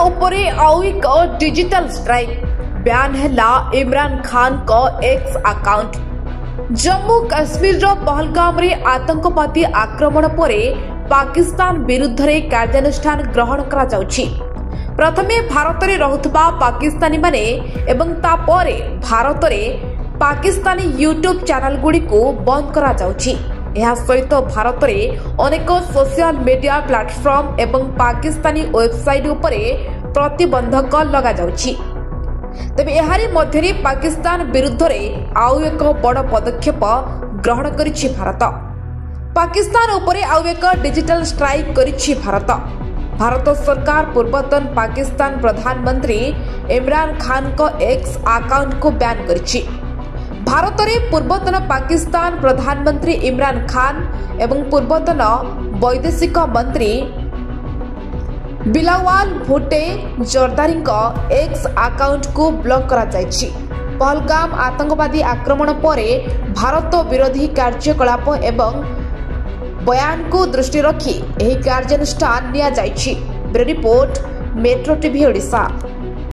उपरे आउ एक डिजिटल स्ट्राइक बैन हैला इमरान खान को एक्स अकाउंट। जम्मू काश्मीर पहलगाम रे आतंकवादी आक्रमण परे पाकिस्तान विरुद्ध रे कार्यानुष्ठान ग्रहण करा जाउछि। प्रथमे भारत रे रहुतबा पाकिस्तानी माने एवं तापरे भारत रे पाकिस्तानी यूट्यूब चैनल गुडी को बंद करा जाउछि। यह सहित भारत रे अनेक सोशल मीडिया प्लेटफॉर्म एवं पाकिस्तानी वेबसाइट उपरे प्रतिबंधक लगा जाउछि। तेबे एहारी मध्यरे पाकिस्तान विरुद्ध रे आउ एक बड़ पदक्षेप ग्रहण करिछि भारत। पाकिस्तान उपरे आउ एक डिजिटल स्ट्राइक करिछि भारत। भारत सरकार पूर्वतन पाकिस्तान प्रधानमंत्री इमरान खान को एक्स अकाउंट को बैन करिछि। भारत रे पूर्वतन पाकिस्तान प्रधानमंत्री इमरान खान एवं पूर्वतन वैदेशिक मंत्री बिलावल भुट्टो जरदारी एक्स अकाउंट को ब्लॉक करा जायछि। पहलगाम आतंकवादी आक्रमण परे भारत विरोधी कार्यकलाप एवं बयान को दृष्टि रखी एही कार्यानुष्ठान निया जायछि। Bureau report, metro TV Odisha.